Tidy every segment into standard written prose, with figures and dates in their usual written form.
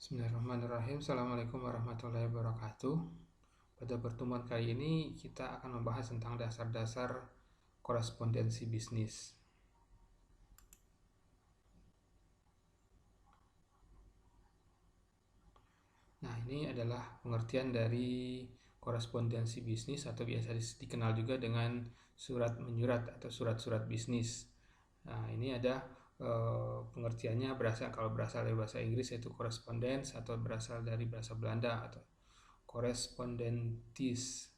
Bismillahirrahmanirrahim. Assalamualaikum warahmatullahi wabarakatuh. Pada pertemuan kali ini kita akan membahas tentang dasar-dasar korespondensi bisnis. Nah, ini adalah pengertian dari korespondensi bisnis atau biasa dikenal juga dengan surat menyurat atau surat-surat bisnis. Nah, ini ada pengertiannya kalau berasal dari bahasa Inggris yaitu correspondence, atau berasal dari bahasa Belanda atau correspondentis.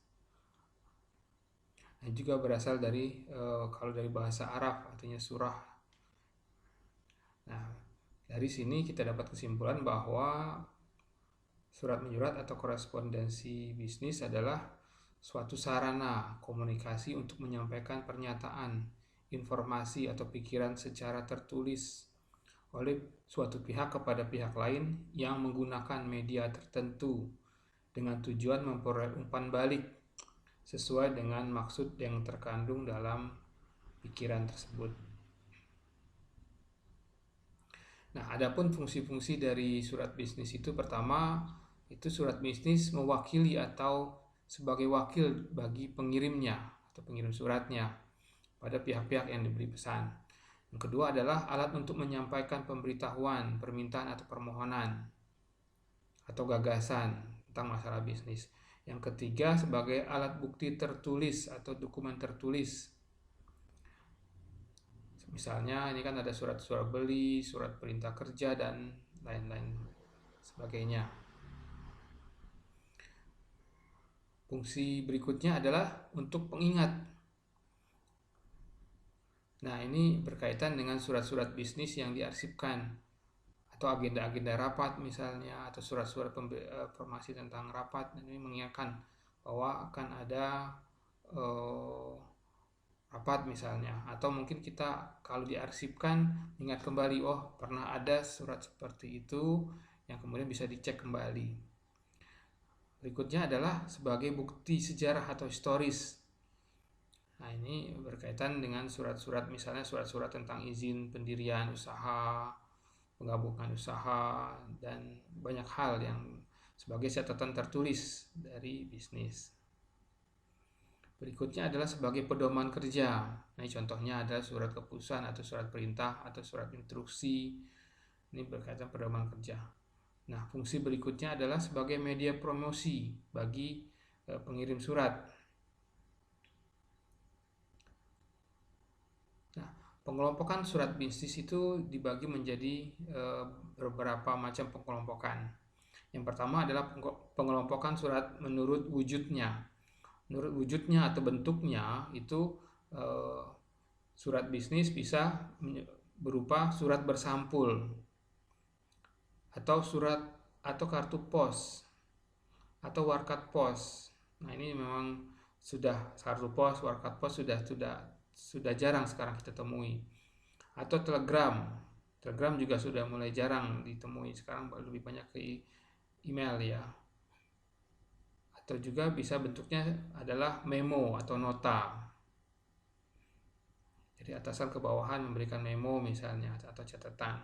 Nah, juga berasal dari kalau dari bahasa Arab artinya surah. Nah, dari sini kita dapat kesimpulan bahwa surat menyurat atau korespondensi bisnis adalah suatu sarana komunikasi untuk menyampaikan pernyataan, informasi atau pikiran secara tertulis oleh suatu pihak kepada pihak lain yang menggunakan media tertentu dengan tujuan memperoleh umpan balik sesuai dengan maksud yang terkandung dalam pikiran tersebut. Nah, adapun fungsi-fungsi dari surat bisnis itu, pertama, itu surat bisnis mewakili atau sebagai wakil bagi pengirimnya atau pengirim suratnya pada pihak-pihak yang diberi pesan. Yang kedua adalah alat untuk menyampaikan pemberitahuan, permintaan atau permohonan atau gagasan tentang masalah bisnis. Yang ketiga sebagai alat bukti tertulis atau dokumen tertulis. Misalnya ini kan ada surat-surat beli, surat perintah kerja, dan lain-lain sebagainya. Fungsi berikutnya adalah untuk pengingat. Nah, ini berkaitan dengan surat-surat bisnis yang diarsipkan atau agenda-agenda rapat misalnya, atau surat-surat informasi tentang rapat. Ini mengingatkan bahwa akan ada rapat misalnya, atau mungkin kita kalau diarsipkan ingat kembali, oh pernah ada surat seperti itu, yang kemudian bisa dicek kembali. Berikutnya adalah sebagai bukti sejarah atau historis. Nah, ini berkaitan dengan surat-surat, misalnya surat-surat tentang izin pendirian usaha, penggabungan usaha, dan banyak hal yang sebagai catatan tertulis dari bisnis. Berikutnya adalah sebagai pedoman kerja. Nah, contohnya adalah surat keputusan atau surat perintah atau surat instruksi. Ini berkaitan pedoman kerja. Nah, fungsi berikutnya adalah sebagai media promosi bagi pengirim surat. Nah, pengelompokan surat bisnis itu dibagi menjadi beberapa macam pengelompokan. Yang pertama adalah pengelompokan surat menurut wujudnya. Menurut wujudnya atau bentuknya itu surat bisnis bisa berupa surat bersampul atau surat atau kartu pos atau warkat pos. Nah, ini memang sudah kartu pos, warkat pos sudah jarang sekarang kita temui. Atau telegram. Telegram juga sudah mulai jarang ditemui, sekarang lebih banyak ke email ya. Atau juga bisa bentuknya adalah memo atau nota. Jadi atasan ke bawahan memberikan memo misalnya atau catatan.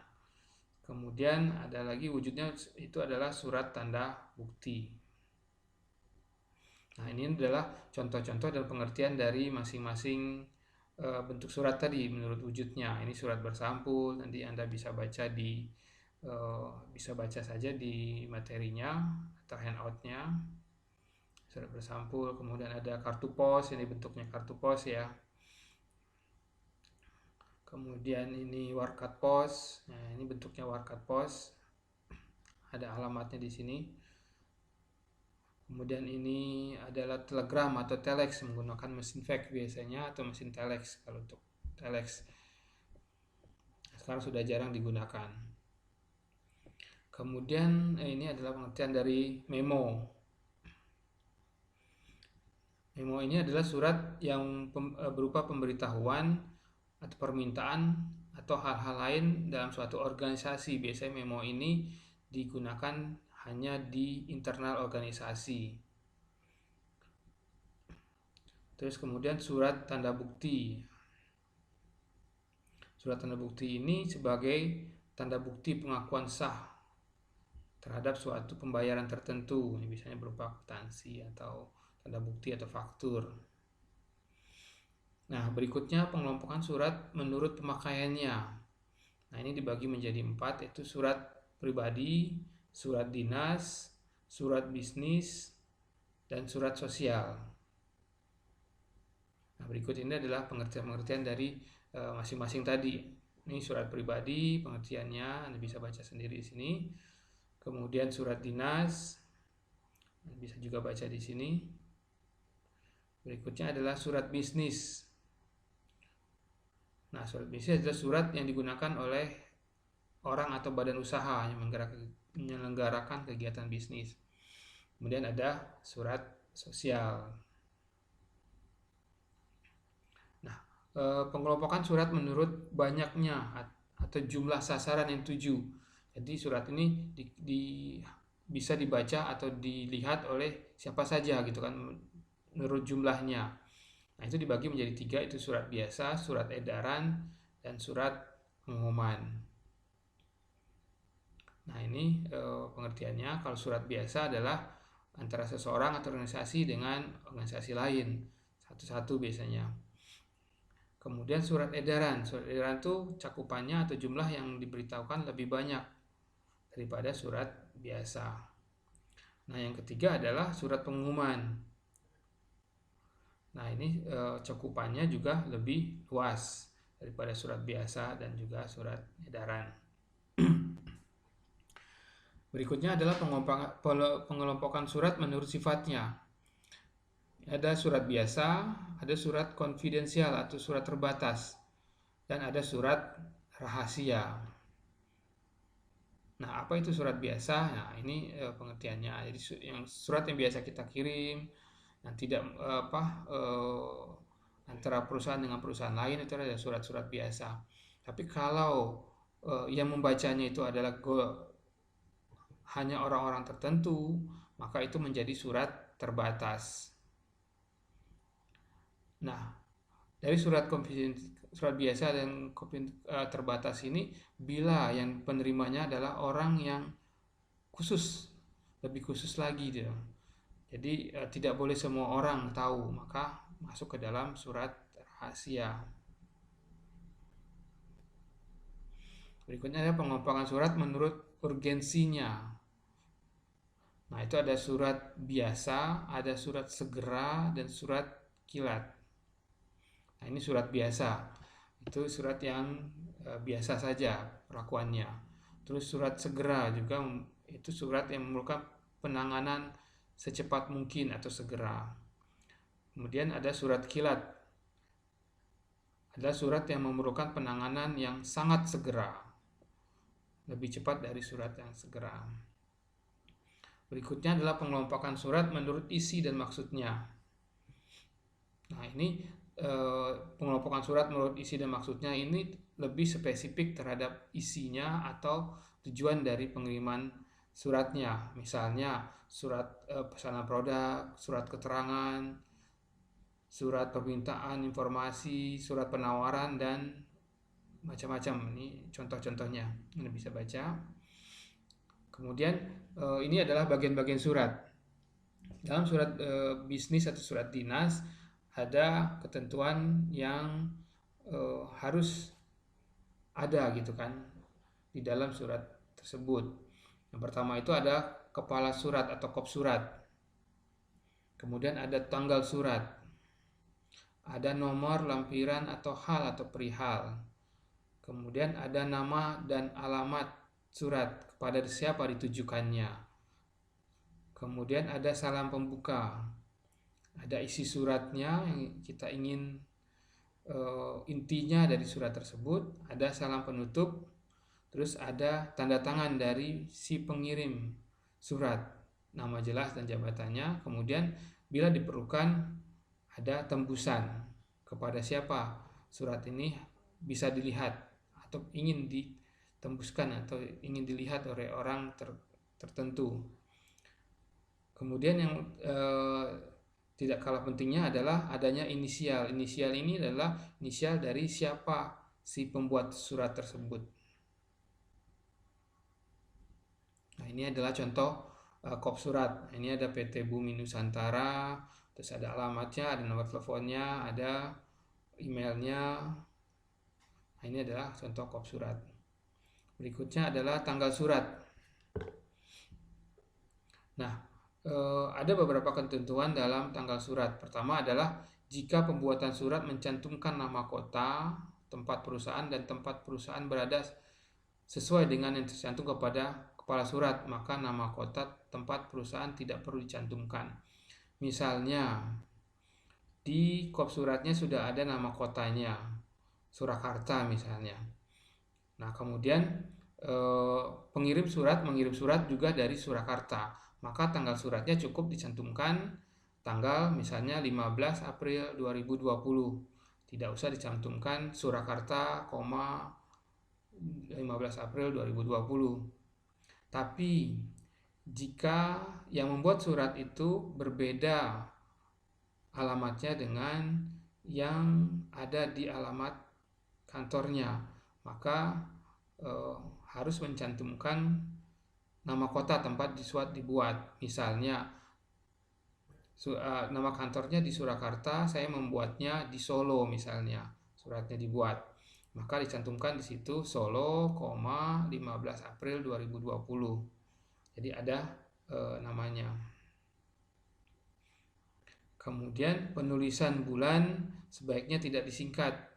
Kemudian ada lagi wujudnya itu adalah surat tanda bukti. Nah, ini adalah contoh-contoh dan pengertian dari masing-masing bentuk surat tadi menurut wujudnya. Ini surat bersampul, nanti Anda bisa baca saja di materinya atau handoutnya. Surat bersampul, kemudian ada kartu pos, ini bentuknya kartu pos ya. Kemudian ini warkat pos, nah ini bentuknya warkat pos, ada alamatnya di sini. Kemudian ini adalah telegram atau telex menggunakan mesin fax biasanya, atau mesin telex kalau untuk telex. Sekarang sudah jarang digunakan. Kemudian ini adalah pengertian dari memo. Memo ini adalah surat yang berupa pemberitahuan atau permintaan atau hal-hal lain dalam suatu organisasi. Biasanya memo ini digunakan hanya di internal organisasi. Terus kemudian surat tanda bukti. Surat tanda bukti ini sebagai tanda bukti pengakuan sah terhadap suatu pembayaran tertentu, misalnya berupa kwitansi atau tanda bukti atau faktur. Nah, berikutnya pengelompokan surat menurut pemakaiannya. Nah, ini dibagi menjadi 4, yaitu surat pribadi, surat dinas, surat bisnis, dan surat sosial. Nah, berikut ini adalah pengertian-pengertian dari masing-masing tadi. Ini surat pribadi, pengertiannya Anda bisa baca sendiri di sini. Kemudian surat dinas, Anda bisa juga baca di sini. Berikutnya adalah surat bisnis. Nah, surat bisnis adalah surat yang digunakan oleh orang atau badan usaha yang menyelenggarakan kegiatan bisnis. Kemudian ada surat sosial. Nah, pengelompokan surat menurut banyaknya atau jumlah sasaran yang tuju. Jadi surat ini bisa dibaca atau dilihat oleh siapa saja gitu kan, menurut jumlahnya. Nah, itu dibagi menjadi 3, itu surat biasa, surat edaran, dan surat pengumuman. Nah, ini pengertiannya. Kalau surat biasa adalah antara seseorang atau organisasi dengan organisasi lain, satu-satu biasanya. Kemudian surat edaran itu cakupannya atau jumlah yang diberitahukan lebih banyak daripada surat biasa. Nah, yang ketiga adalah surat pengumuman. Nah, ini cakupannya juga lebih luas daripada surat biasa dan juga surat edaran. Berikutnya adalah pengelompokan surat menurut sifatnya. Ada surat biasa, ada surat konfidensial atau surat terbatas, dan ada surat rahasia. Nah, apa itu surat biasa? Nah, ini pengertiannya. Jadi surat yang biasa kita kirim, yang tidak antara perusahaan dengan perusahaan lain, itu adalah surat-surat biasa. Tapi kalau yang membacanya itu adalah hanya orang-orang tertentu, maka itu menjadi surat terbatas. Nah, dari surat biasa dan terbatas ini, bila yang penerimanya adalah orang yang khusus, lebih khusus lagi gitu. Jadi tidak boleh semua orang tahu, maka masuk ke dalam surat rahasia. Berikutnya ada pengelompokan surat menurut urgensinya. Nah, itu ada surat biasa, ada surat segera, dan surat kilat. Nah, ini surat biasa. Itu surat yang biasa saja perlakuannya. Terus surat segera juga itu surat yang memerlukan penanganan secepat mungkin atau segera. Kemudian ada surat kilat. Ada surat yang memerlukan penanganan yang sangat segera. Lebih cepat dari surat yang segera. Berikutnya adalah pengelompokan surat menurut isi dan maksudnya. Nah, ini pengelompokan surat menurut isi dan maksudnya ini lebih spesifik terhadap isinya atau tujuan dari pengiriman suratnya. Misalnya surat pesanan produk, surat keterangan, surat permintaan informasi, surat penawaran, dan macam-macam. Ini contoh-contohnya, Anda bisa baca. Kemudian ini adalah bagian-bagian surat. Dalam surat bisnis atau surat dinas ada ketentuan yang harus ada gitu kan di dalam surat tersebut. Yang pertama itu ada kepala surat atau kop surat. Kemudian ada tanggal surat. Ada nomor lampiran atau hal atau perihal. Kemudian ada nama dan alamat surat, kepada siapa ditujukannya. Kemudian ada salam pembuka. Ada isi suratnya yang kita ingin intinya dari surat tersebut. Ada salam penutup. Terus ada tanda tangan dari si pengirim surat, nama jelas dan jabatannya. Kemudian bila diperlukan ada tembusan, kepada siapa surat ini bisa dilihat atau ingin ditembuskan atau ingin dilihat oleh orang tertentu. Kemudian yang tidak kalah pentingnya adalah adanya inisial. Inisial ini adalah inisial dari siapa si pembuat surat tersebut. Nah, ini ini adalah contoh kop surat. Ini ada PT Bumi Nusantara, terus ada alamatnya, ada nomor teleponnya, ada emailnya. Nah, ini adalah contoh kop surat. Berikutnya adalah tanggal surat. Nah, ada beberapa ketentuan dalam tanggal surat. Pertama adalah jika pembuatan surat mencantumkan nama kota, tempat perusahaan, dan tempat perusahaan berada sesuai dengan yang tercantum kepada kepala surat, maka nama kota, tempat perusahaan tidak perlu dicantumkan. Misalnya, di kop suratnya sudah ada nama kotanya, Surakarta misalnya. Nah, kemudian pengirim surat mengirim surat juga dari Surakarta, maka tanggal suratnya cukup dicantumkan tanggal misalnya 15 April 2020. Tidak usah dicantumkan Surakarta, 15 April 2020. Tapi jika yang membuat surat itu berbeda alamatnya dengan yang ada di alamat kantornya, maka harus mencantumkan nama kota tempat surat dibuat. Misalnya nama kantornya di Surakarta, saya membuatnya di Solo misalnya, suratnya dibuat, maka dicantumkan di situ Solo, 15 April 2020. Jadi ada namanya. Kemudian penulisan bulan sebaiknya tidak disingkat.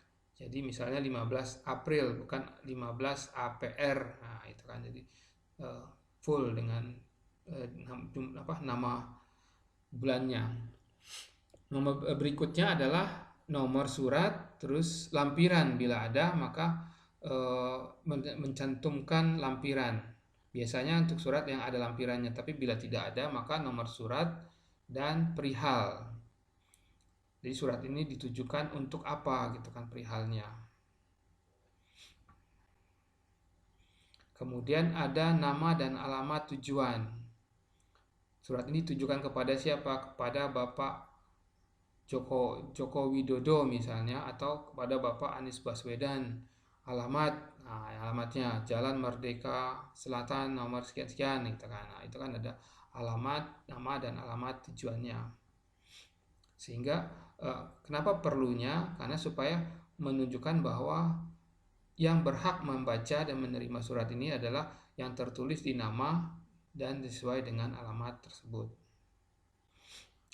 Jadi misalnya 15 April bukan 15 APR. Nah, itu kan jadi full dengan nama bulannya. Nomor berikutnya adalah nomor surat, terus lampiran bila ada, maka mencantumkan lampiran. Biasanya untuk surat yang ada lampirannya, tapi bila tidak ada maka nomor surat dan perihal. Jadi surat ini ditujukan untuk apa gitu kan perihalnya. Kemudian ada nama dan alamat tujuan. Surat ini ditujukan kepada siapa? Kepada Bapak Joko Widodo misalnya, atau kepada Bapak Anies Baswedan. Alamat, nah, alamatnya Jalan Merdeka Selatan nomor sekian-sekian gitu kan. Nah, itu kan ada alamat, nama dan alamat tujuannya. Sehingga kenapa perlunya? Karena supaya menunjukkan bahwa yang berhak membaca dan menerima surat ini adalah yang tertulis di nama dan sesuai dengan alamat tersebut.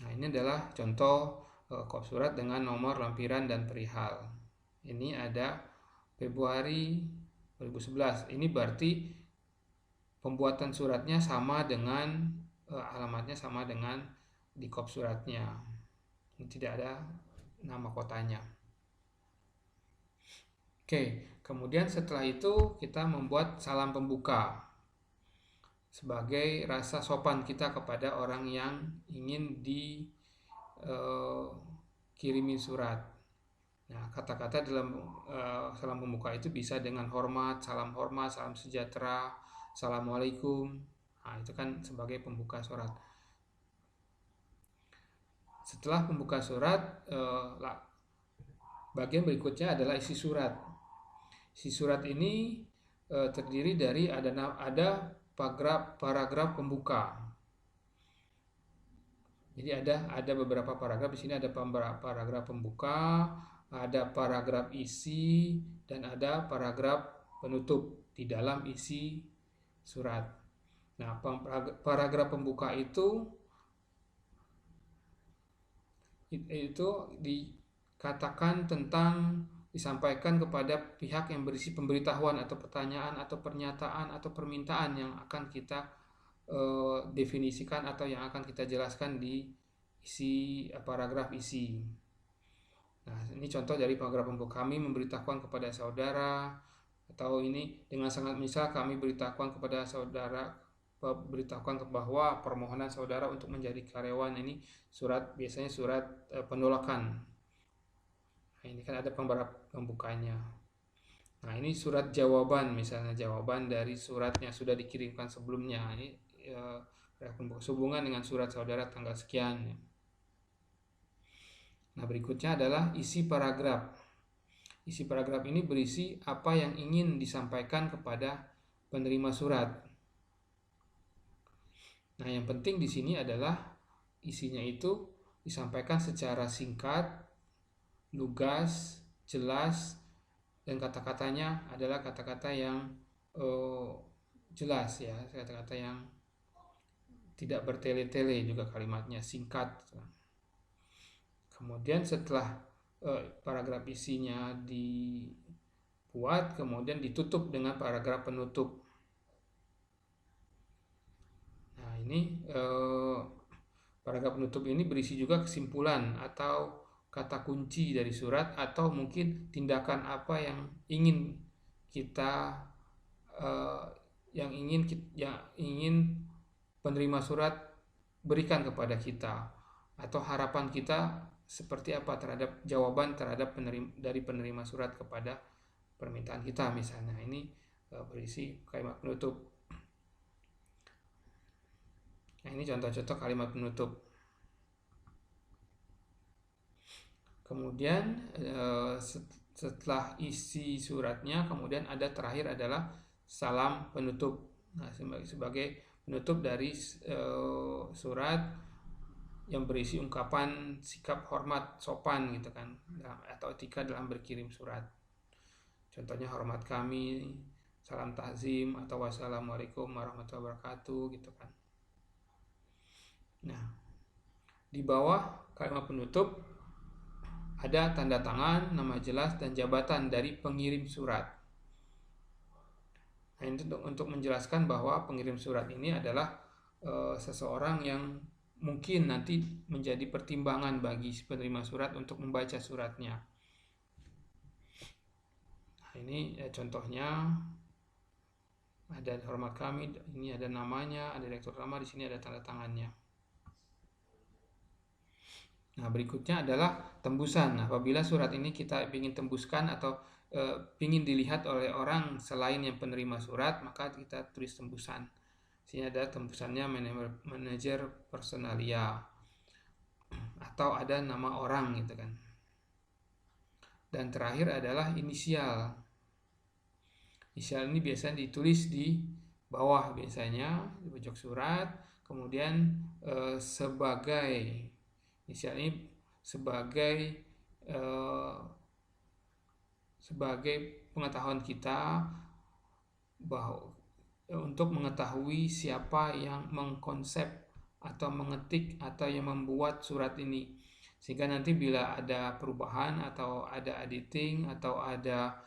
Nah, ini adalah contoh kop surat dengan nomor lampiran dan perihal. Ini ada Februari 2011. Ini berarti pembuatan suratnya sama dengan alamatnya sama dengan di kop suratnya. Tidak ada nama kotanya. Oke, kemudian setelah itu kita membuat salam pembuka sebagai rasa sopan kita kepada orang yang ingin dikirimin surat. Nah, kata-kata dalam salam pembuka itu bisa dengan hormat, salam sejahtera, assalamualaikum. Nah, itu kan sebagai pembuka surat. Setelah pembuka surat, bagian berikutnya adalah isi surat. Isi surat ini terdiri dari ada paragraf pembuka. Jadi ada beberapa paragraf di sini, ada paragraf pembuka, ada paragraf isi, dan ada paragraf penutup di dalam isi surat. Nah, paragraf pembuka itu dikatakan tentang disampaikan kepada pihak yang berisi pemberitahuan atau pertanyaan atau pernyataan atau permintaan yang akan kita definisikan atau yang akan kita jelaskan di isi paragraf isi. Nah, ini contoh dari paragraf pembuka. Kami memberitahukan kepada saudara, atau ini dengan sangat misal kami beritahukan kepada saudara, beritahukan bahwa permohonan saudara untuk menjadi karyawan. Ini surat, biasanya surat penolakan. Nah, ini kan ada pembukanya. Nah, ini surat jawaban, misalnya jawaban dari surat yang sudah dikirimkan sebelumnya. Ini hubungan dengan surat saudara tanggal sekian. Nah, berikutnya adalah isi paragraf. Isi paragraf ini berisi apa yang ingin disampaikan kepada penerima surat. Nah, yang penting di sini adalah isinya itu disampaikan secara singkat, lugas, jelas, dan kata-katanya adalah kata-kata yang eh, jelas ya, kata-kata yang tidak bertele-tele, juga kalimatnya singkat. Kemudian setelah paragraf isinya dibuat, kemudian ditutup dengan paragraf penutup. Nah, ini paragraf penutup ini berisi juga kesimpulan atau kata kunci dari surat, atau mungkin tindakan apa yang ingin kita eh, yang ingin penerima surat berikan kepada kita, atau harapan kita seperti apa terhadap jawaban terhadap dari penerima surat kepada permintaan kita misalnya. Ini berisi kalimat penutup. Nah, ini contoh-contoh kalimat penutup. Kemudian setelah isi suratnya, kemudian ada terakhir adalah salam penutup. Nah, sebagai penutup dari surat yang berisi ungkapan sikap hormat sopan gitu kan, atau etika dalam berkirim surat. Contohnya hormat kami, salam takzim, atau wassalamualaikum warahmatullahi wabarakatuh gitu kan. Nah, di bawah kalimat penutup ada tanda tangan, nama jelas, dan jabatan dari pengirim surat. Nah, ini untuk menjelaskan bahwa pengirim surat ini adalah seseorang yang mungkin nanti menjadi pertimbangan bagi penerima surat untuk membaca suratnya. Nah, ini contohnya ada hormat kami, ini ada namanya, ada direktur utama, di sini ada tanda tangannya. Nah, berikutnya adalah tembusan. Apabila surat ini kita ingin tembuskan atau ingin dilihat oleh orang selain yang penerima surat, maka kita tulis tembusan. Sini ada tembusannya manajer personalia, atau ada nama orang gitu kan. Dan terakhir adalah inisial. Inisial ini biasanya ditulis di bawah, biasanya di pojok surat. Kemudian sebagai inisial ini sebagai pengetahuan kita bahwa untuk mengetahui siapa yang mengkonsep atau mengetik atau yang membuat surat ini, sehingga nanti bila ada perubahan atau ada editing atau ada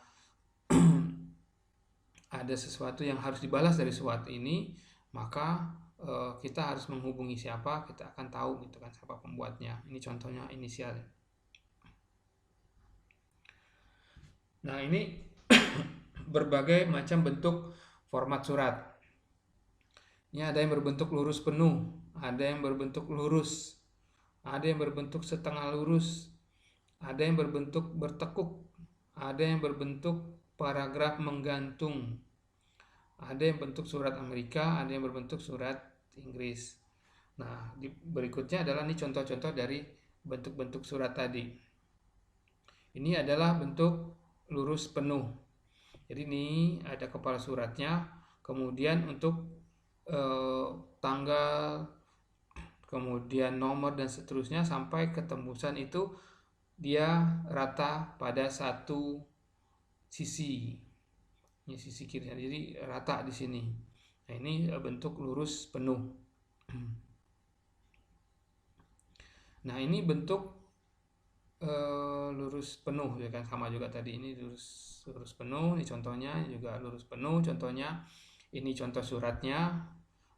ada sesuatu yang harus dibalas dari surat ini, maka kita harus menghubungi siapa, kita akan tahu gitu kan siapa pembuatnya. Ini contohnya inisial. Nah, ini berbagai macam bentuk format surat. Ini ada yang berbentuk lurus penuh, ada yang berbentuk lurus, ada yang berbentuk setengah lurus, ada yang berbentuk bertekuk, ada yang berbentuk paragraf menggantung, ada yang bentuk surat Amerika, ada yang berbentuk surat Inggris. Nah, berikutnya adalah ini contoh-contoh dari bentuk-bentuk surat tadi. Ini adalah bentuk lurus penuh. Jadi ini ada kepala suratnya, kemudian untuk tanggal, kemudian nomor dan seterusnya sampai ketembusan itu dia rata pada satu sisi. Ini sisi kiri, jadi rata di sini. Nah, ini bentuk lurus penuh. Nah, ini bentuk lurus penuh ya kan, sama juga tadi, ini lurus penuh. Ini contohnya juga lurus penuh, contohnya ini contoh suratnya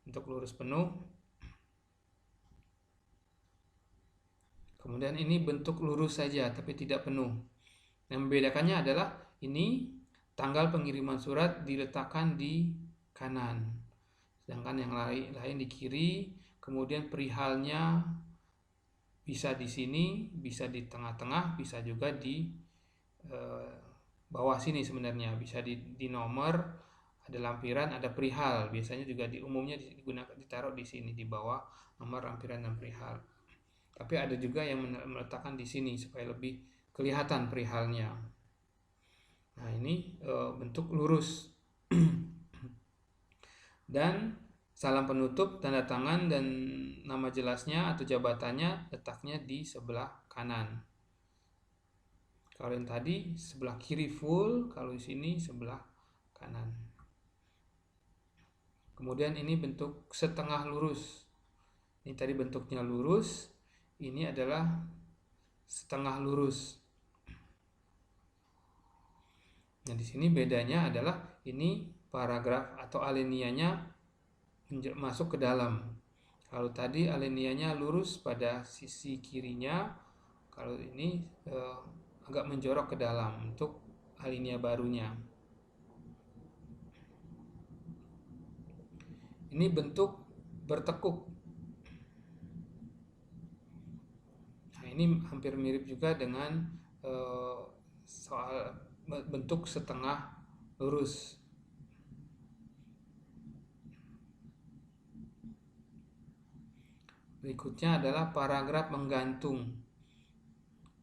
untuk lurus penuh. Kemudian ini bentuk lurus saja tapi tidak penuh. Yang membedakannya adalah ini tanggal pengiriman surat diletakkan di kanan, sedangkan yang lain di kiri. Kemudian perihalnya bisa di sini, bisa di tengah-tengah, bisa juga di bawah sini sebenarnya. Bisa di nomor, ada lampiran, ada perihal. Biasanya juga umumnya ditaruh di sini di bawah nomor, lampiran, dan perihal. Tapi ada juga yang meletakkan di sini supaya lebih kelihatan perihalnya. Nah, ini bentuk lurus. Dan Salam penutup, tanda tangan, dan nama jelasnya atau jabatannya letaknya di sebelah kanan. Kalau yang tadi sebelah kiri full, kalau di sini sebelah kanan. Kemudian ini bentuk setengah lurus. Ini tadi bentuknya lurus, ini adalah setengah lurus. Nah, di sini bedanya adalah ini paragraf atau alinianya masuk ke dalam. Kalau tadi alinianya lurus pada sisi kirinya, kalau ini agak menjorok ke dalam untuk alinea barunya. Ini bentuk bertekuk. Nah, ini hampir mirip juga dengan soal bentuk setengah lurus. Berikutnya adalah paragraf menggantung.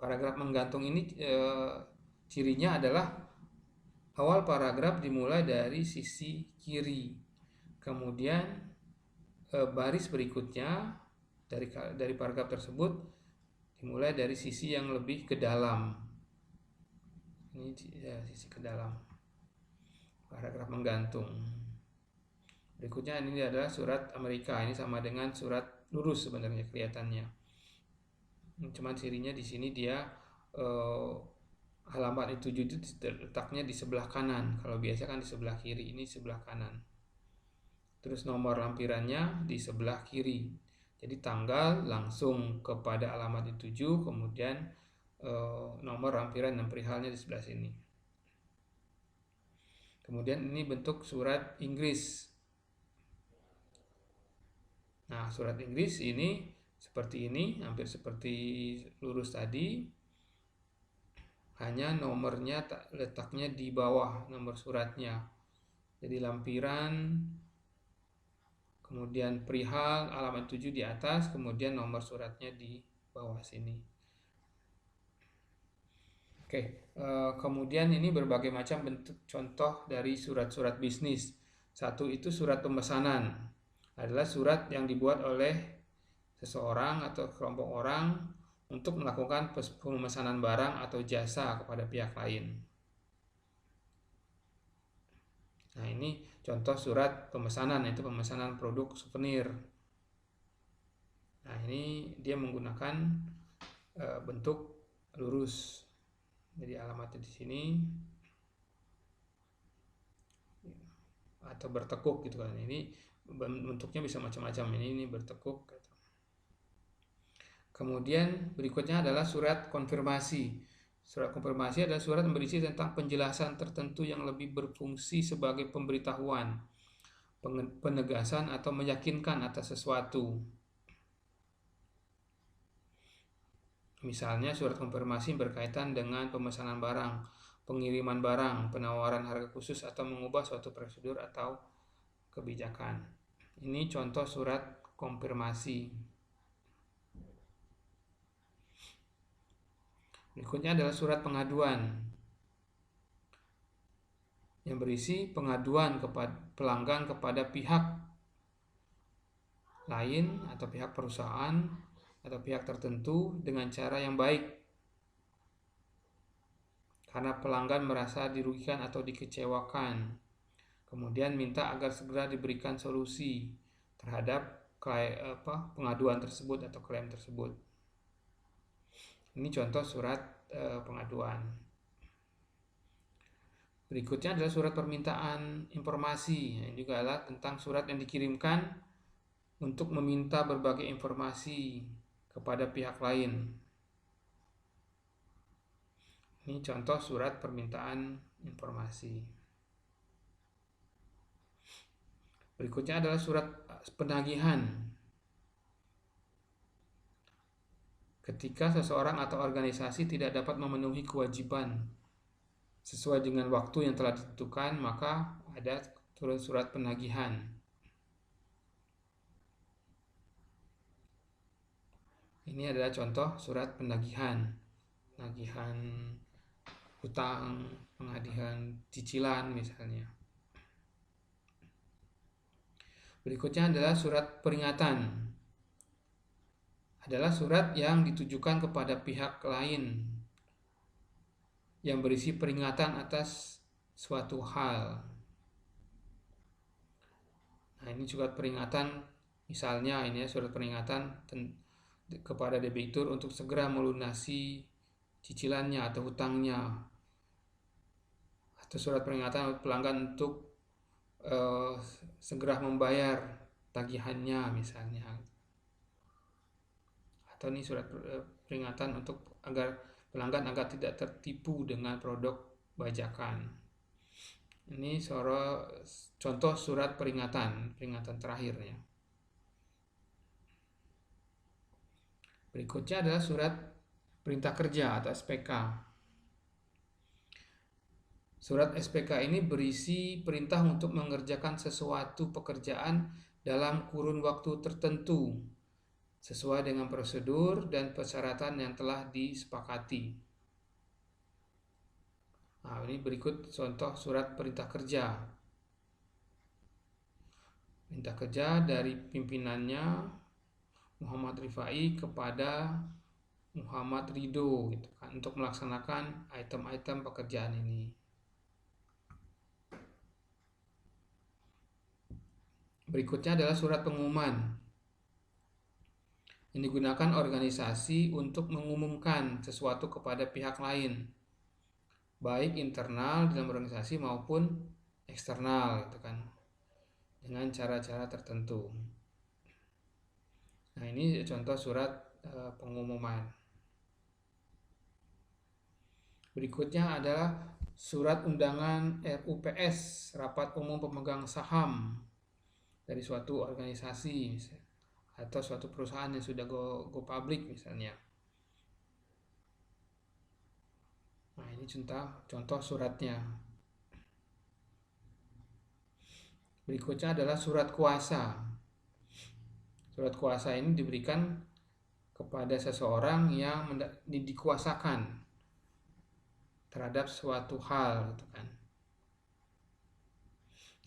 Paragraf menggantung ini cirinya adalah awal paragraf dimulai dari sisi kiri. Kemudian baris berikutnya dari paragraf tersebut dimulai dari sisi yang lebih ke dalam. Ini sisi ke dalam. Paragraf menggantung. Berikutnya ini adalah surat Amerika. Ini sama dengan surat lurus sebenarnya kelihatannya. Cuman cirinya di sini dia halaman itu letaknya di sebelah kanan. Kalau biasa kan di sebelah kiri, ini sebelah kanan. Terus nomor lampirannya di sebelah kiri. Jadi tanggal langsung kepada alamat 7, kemudian nomor lampiran dan perihalnya di sebelah sini. Kemudian ini bentuk surat Inggris. Nah, surat Inggris ini seperti ini, hampir seperti lurus tadi. Hanya nomornya letaknya di bawah nomor suratnya. Jadi lampiran, kemudian perihal alamat 7 di atas, kemudian nomor suratnya di bawah sini. Oke, kemudian ini berbagai macam bentuk contoh dari surat-surat bisnis. Satu itu surat pemesanan, adalah surat yang dibuat oleh seseorang atau kelompok orang untuk melakukan pemesanan barang atau jasa kepada pihak lain. Nah, ini contoh surat pemesanan, yaitu pemesanan produk souvenir. Nah, ini dia menggunakan bentuk lurus. Jadi alamatnya di sini atau bertekuk gitu kan. Ini bentuknya bisa macam-macam. Ini bertekuk. Kemudian berikutnya adalah surat konfirmasi. Surat konfirmasi adalah surat yang berisi tentang penjelasan tertentu yang lebih berfungsi sebagai pemberitahuan, penegasan atau meyakinkan atas sesuatu. Misalnya surat konfirmasi berkaitan dengan pemesanan barang, pengiriman barang, penawaran harga khusus atau mengubah suatu prosedur atau kebijakan. Ini contoh surat konfirmasi. Berikutnya adalah surat pengaduan yang berisi pengaduan kepada pelanggan kepada pihak lain atau pihak perusahaan atau pihak tertentu dengan cara yang baik karena pelanggan merasa dirugikan atau dikecewakan. Kemudian minta agar segera diberikan solusi terhadap pengaduan tersebut atau klaim tersebut. Ini contoh surat pengaduan. Berikutnya adalah surat permintaan informasi. Ini juga adalah tentang surat yang dikirimkan untuk meminta berbagai informasi kepada pihak lain. Ini contoh surat permintaan informasi. Berikutnya adalah surat penagihan. Ketika seseorang atau organisasi tidak dapat memenuhi kewajiban sesuai dengan waktu yang telah ditentukan, maka ada turun surat penagihan. Ini adalah contoh surat penagihan. Penagihan hutang, penagihan cicilan misalnya. Berikutnya adalah surat peringatan. Adalah surat yang ditujukan kepada pihak lain yang berisi peringatan atas suatu hal. Nah, ini surat peringatan, misalnya ini ya, surat peringatan kepada debitur untuk segera melunasi cicilannya atau hutangnya, atau surat peringatan pelanggan untuk segera membayar tagihannya misalnya, atau ini surat peringatan untuk agar pelanggan agar tidak tertipu dengan produk bajakan. Ini contoh surat peringatan terakhir ya. Berikutnya adalah surat perintah kerja atau SPK. Surat SPK ini berisi perintah untuk mengerjakan sesuatu pekerjaan dalam kurun waktu tertentu sesuai dengan prosedur dan persyaratan yang telah disepakati. Nah, ini berikut contoh surat perintah kerja. Perintah kerja dari pimpinannya Muhammad Rifai kepada Muhammad Ridho gitu kan, untuk melaksanakan item-item pekerjaan ini. Berikutnya adalah surat pengumuman. Ini digunakan organisasi untuk mengumumkan sesuatu kepada pihak lain, baik internal dalam organisasi maupun eksternal gitu kan, dengan cara-cara tertentu. Nah, ini contoh surat pengumuman. Berikutnya adalah surat undangan RUPS, rapat umum pemegang saham dari suatu organisasi misalnya, atau suatu perusahaan yang sudah go public misalnya. Nah, ini contoh suratnya. Berikutnya adalah surat kuasa. Surat kuasa ini diberikan kepada seseorang yang dikuasakan terhadap suatu hal gitu kan.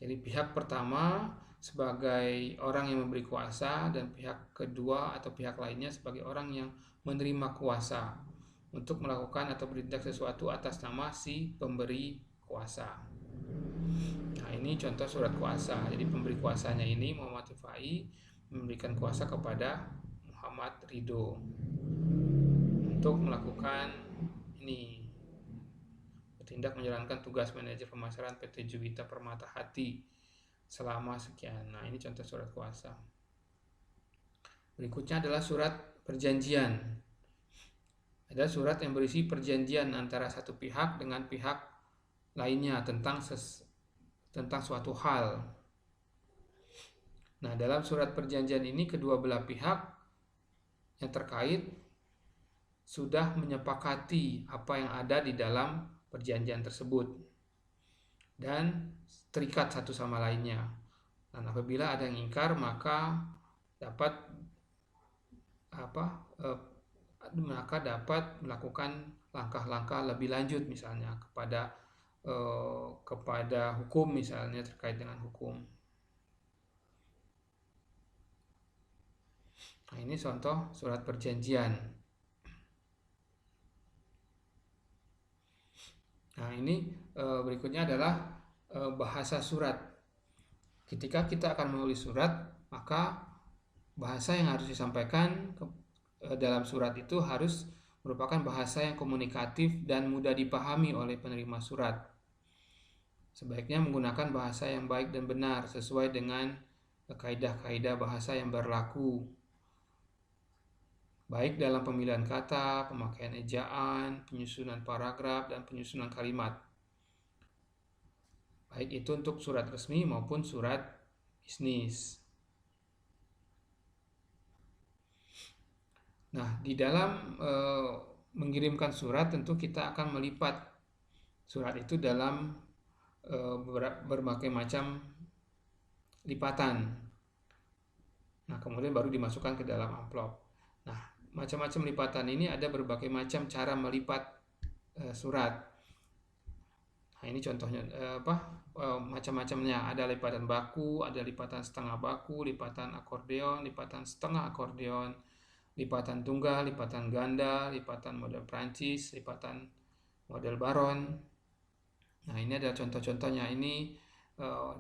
Jadi pihak pertama sebagai orang yang memberi kuasa dan pihak kedua atau pihak lainnya sebagai orang yang menerima kuasa untuk melakukan atau bertindak sesuatu atas nama si pemberi kuasa. Nah, ini contoh surat kuasa. Jadi pemberi kuasanya ini Muhammad Rifai memberikan kuasa kepada Muhammad Ridho untuk melakukan ini, bertindak menjalankan tugas manajer pemasaran PT Juwita Permata Hati selama sekian. Nah, ini contoh surat kuasa. Berikutnya adalah surat perjanjian. Ada surat yang berisi perjanjian antara satu pihak dengan pihak lainnya tentang suatu hal. Nah, dalam surat perjanjian ini kedua belah pihak yang terkait sudah menyepakati apa yang ada di dalam perjanjian tersebut dan terikat satu sama lainnya. Dan apabila ada yang ingkar, maka dapat melakukan langkah-langkah lebih lanjut misalnya kepada hukum misalnya, terkait dengan hukum. Nah, ini contoh surat perjanjian. Nah, ini berikutnya adalah bahasa surat. Ketika kita akan menulis surat, maka bahasa yang harus disampaikan dalam surat itu harus merupakan bahasa yang komunikatif dan mudah dipahami oleh penerima surat. Sebaiknya menggunakan bahasa yang baik dan benar sesuai dengan kaidah-kaidah bahasa yang berlaku, baik dalam pemilihan kata, pemakaian ejaan, penyusunan paragraf, dan penyusunan kalimat. Baik itu untuk surat resmi maupun surat bisnis. Nah, di dalam mengirimkan surat tentu kita akan melipat surat itu dalam berbagai macam lipatan. Nah, kemudian baru dimasukkan ke dalam amplop. Nah, macam-macam lipatan ini ada berbagai macam cara melipat surat. Nah, ini contohnya macam-macamnya. Ada lipatan baku, ada lipatan setengah baku, lipatan akordeon, lipatan setengah akordeon, lipatan tunggal, lipatan ganda, lipatan model Prancis, lipatan model baron. Nah, ini adalah contoh-contohnya. Ini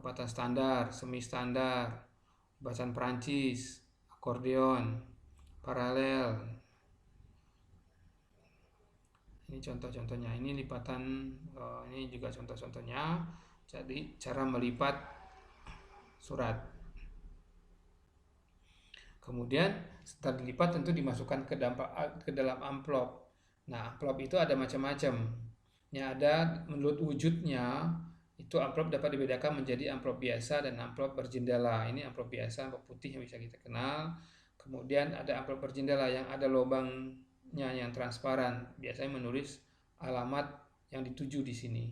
lipatan standar, semi standar, lipatan Prancis, akordeon, paralel. Ini contoh-contohnya. Ini lipatan, ini juga contoh-contohnya. Jadi cara melipat surat. Kemudian setelah dilipat tentu dimasukkan ke dalam amplop. Nah, amplop itu ada macam-macam. Yang ada menurut wujudnya itu amplop dapat dibedakan menjadi amplop biasa dan amplop berjendela. Ini amplop biasa, amplop putih yang bisa kita kenal. Kemudian ada amplop berjendela yang ada lubangnya yang transparan. Biasanya menulis alamat yang dituju di sini.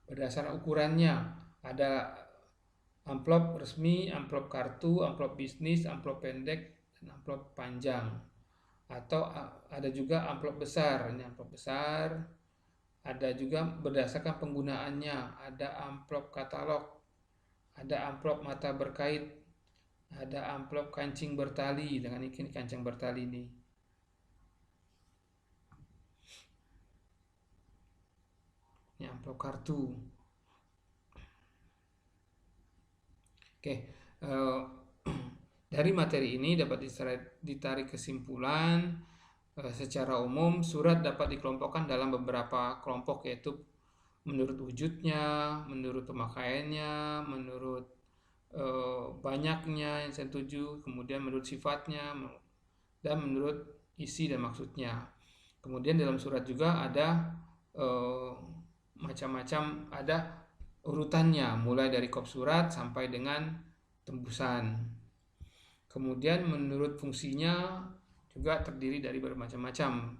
Berdasarkan ukurannya ada amplop resmi, amplop kartu, amplop bisnis, amplop pendek, dan amplop panjang. Atau ada juga amplop besar. Ini amplop besar. Ada juga berdasarkan penggunaannya. Ada amplop katalog, ada amplop mata berkait, ada amplop kancing bertali. Dengan ini kancing bertali ini. Ini amplop kartu. Oke, dari materi ini dapat ditarik kesimpulan secara umum surat dapat dikelompokkan dalam beberapa kelompok, yaitu menurut wujudnya, menurut pemakaiannya, menurut banyaknya yang saya tuju, kemudian menurut sifatnya, dan menurut isi dan maksudnya. Kemudian dalam surat juga ada macam-macam, ada urutannya mulai dari kop surat sampai dengan tembusan. Kemudian menurut fungsinya juga terdiri dari bermacam-macam.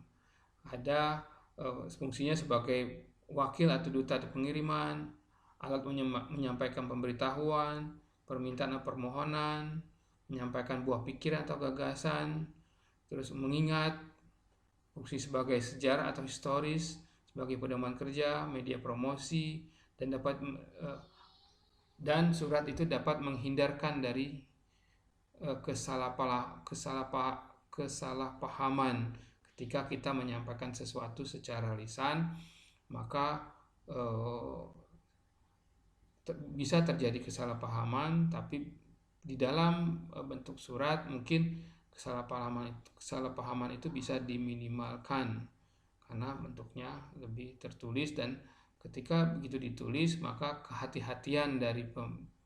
Ada fungsinya sebagai wakil atau duta atau pengiriman, alat menyampaikan pemberitahuan, permintaan atau permohonan, menyampaikan buah pikiran atau gagasan, terus mengingat, fungsi sebagai sejarah atau historis, sebagai pedoman kerja, media promosi, dan surat itu dapat menghindarkan dari kesalahpahaman ketika kita menyampaikan sesuatu secara lisan, maka bisa terjadi kesalahpahaman, tapi di dalam bentuk surat mungkin kesalahpahaman itu bisa diminimalkan karena bentuknya lebih tertulis, dan ketika begitu ditulis maka kehati-hatian dari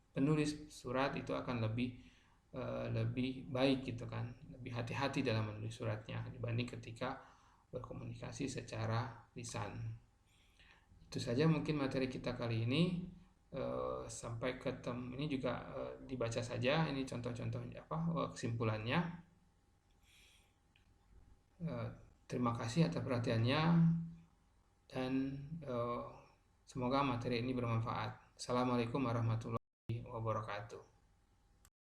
penulis surat itu akan lebih baik gitu kan, lebih hati-hati dalam menulis suratnya dibanding ketika berkomunikasi secara lisan. Itu saja mungkin materi kita kali ini. Sampai ketemu, ini juga dibaca saja, ini contoh-contoh kesimpulannya. Terima kasih atas perhatiannya, dan semoga materi ini bermanfaat. Assalamualaikum warahmatullahi wabarakatuh.